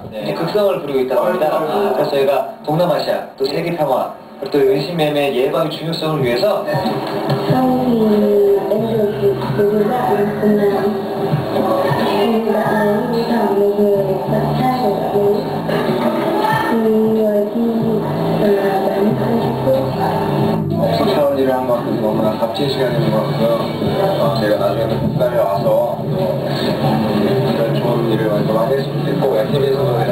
문제가 이제 극성을 부리고 있다고 합니다. 그래서 저희가 동남아시아, 또 세계 평화, 또 인신매매 예방의 중요성을 위해서 없었던 일을 한 것 같아서 너무나 값진 시간인 것 같고요. 제가 나중에 국가에 와서 이런 좋은 일을 더 많이 했으면 좋겠고, SBS에서도 이런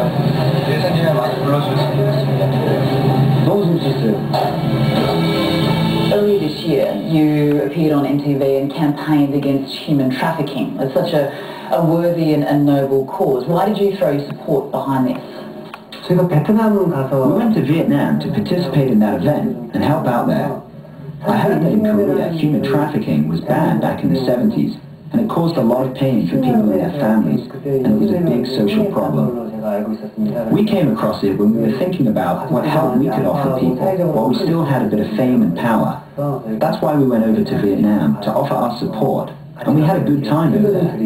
일생님에 많이 불러주셨으면 좋겠습니다. 너무 재밌었어요. Earlier this year, you appeared on MTV and campaigned against human trafficking. It's such a worthy and noble cause. Why did you throw your support behind this? We went to Vietnam to participate in that event and help out there. I heard that in Korea, human trafficking was banned back in the 70s, and it caused a lot of pain for people and their families, and it was a big social problem. We came across it when we were thinking about what help we could offer people while we still had a bit of fame and power. That's why we went over to Vietnam to offer our support, and we had a good time over there.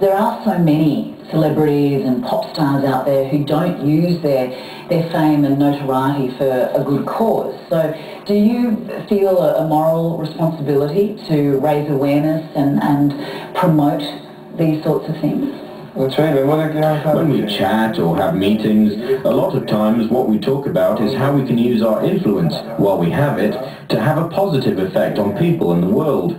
There are so many celebrities and pop stars out there who don't use their fame and notoriety for a good cause. So do you feel a moral responsibility to raise awareness and promote these sorts of things? When we chat or have meetings, a lot of times what we talk about is how we can use our influence, while we have it, to have a positive effect on people in the world.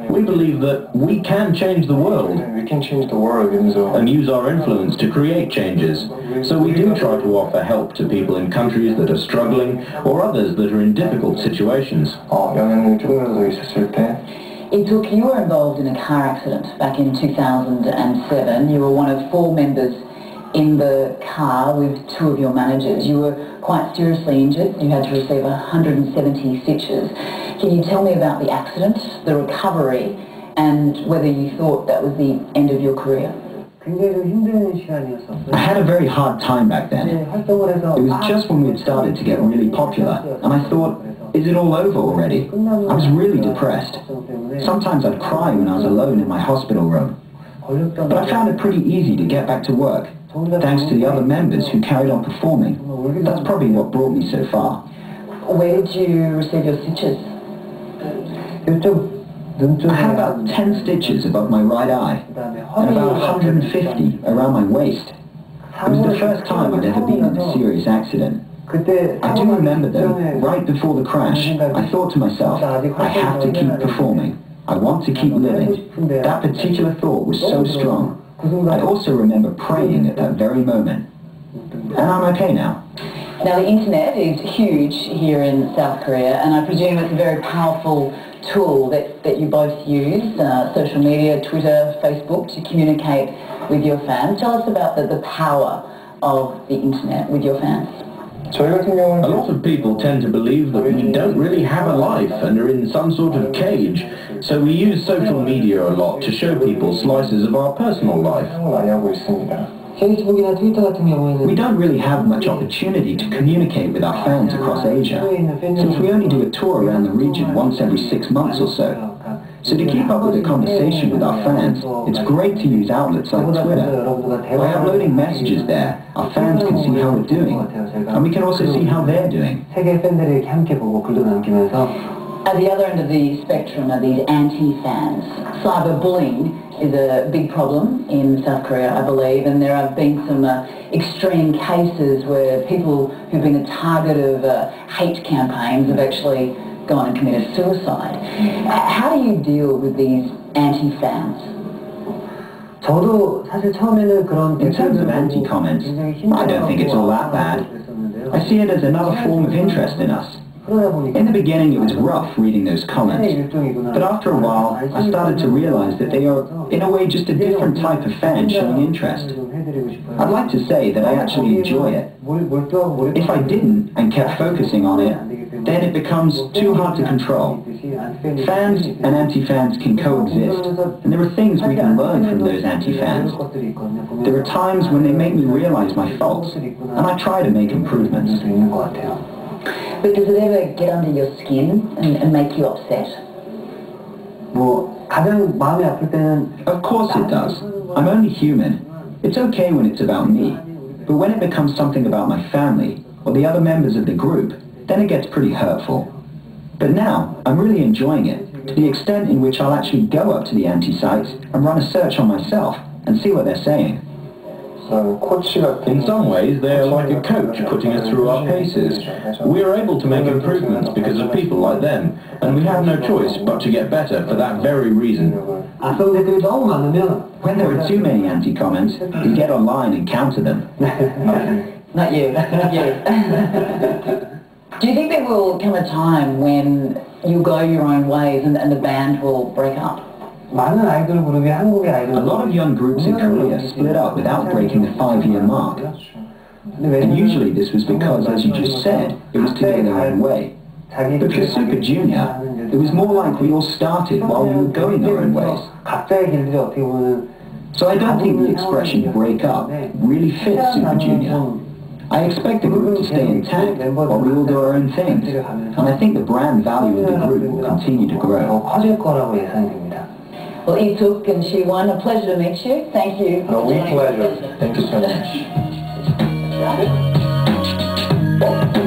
We believe that we can change the world. We can change the world and use our influence to create changes. So we do try to offer help to people in countries that are struggling or others that are in difficult situations. Ituk, you were involved in a car accident back in 2007. You were one of 4 members in the car with 2 of your managers. You were quite seriously injured. You had to receive 170 stitches. Can you tell me about the accident, the recovery, and whether you thought that was the end of your career? I had a very hard time back then. It was just when we had started to get really popular, and I thought, is it all over already? I was really depressed. Sometimes I'd cry when I was alone in my hospital room. But I found it pretty easy to get back to work, thanks to the other members who carried on performing. That's probably what brought me so far. Where did you receive your stitches? I had about 10 stitches above my right eye, and about 150 around my waist. It was the first time I'd ever been in a serious accident. I do remember though, right before the crash, I thought to myself, I have to keep performing. I want to keep living. That particular thought was so strong. I also remember praying at that very moment. And I'm okay now. Now the internet is huge here in South Korea, and I presume it's a very powerful tool that you both use, social media, Twitter, Facebook, to communicate with your fans. Tell us about the power of the internet with your fans. A lot of people tend to believe that we don't really have a life and are in some sort of cage, so we use social media a lot to show people slices of our personal life. We don't really have much opportunity to communicate with our fans across Asia, since we only do a tour around the region once every 6 months or so. So to keep up with the conversation with our fans, it's great to use outlets like Twitter. By uploading messages there, our fans can see how we're doing, and we can also see how they're doing. At the other end of the spectrum are these anti-fans. Cyberbullying is a big problem in South Korea, I believe, and there have been some extreme cases where people who've been a target of hate campaigns have actually gone and committed suicide. How do you deal with these anti-fans? In terms of anti-comments, I don't think it's all that bad. I see it as another form of interest in us. In the beginning it was rough reading those comments, but after a while I started to realize that they are, in a way, just a different type of fan showing interest. I'd like to say that I actually enjoy it. If I didn't and kept focusing on it, then it becomes too hard to control. Fans and anti-fans can coexist, and there are things we can learn from those anti-fans. There are times when they make me realize my faults, and I try to make improvements. But does it ever get under your skin and make you upset? Of course it does. I'm only human. It's okay when it's about me, but when it becomes something about my family or the other members of the group, then it gets pretty hurtful. But now, I'm really enjoying it, to the extent in which I'll actually go up to the anti-sites and run a search on myself and see what they're saying. In some ways, they are like a coach putting us through our paces. We are able to make improvements because of people like them, and we have no choice but to get better for that very reason. When there are too many anti-comments, we get online and counter them. Not you, not you. Do you think there will come a time when you'll go your own ways and the band will break up? A lot of young groups in Korea split up without breaking the 5-year mark. And usually this was because, as you just said, it was to go their own way. But for Super Junior, it was more like we all started while we were going our own ways. So I don't think the expression break up really fits Super Junior. I expect the group to stay intact while we all do our own things. And I think the brand value of the group will continue to grow. Well, Lee-suk and Shi-won, a pleasure to meet you. Thank you. No, we pleasure. Thank you so much.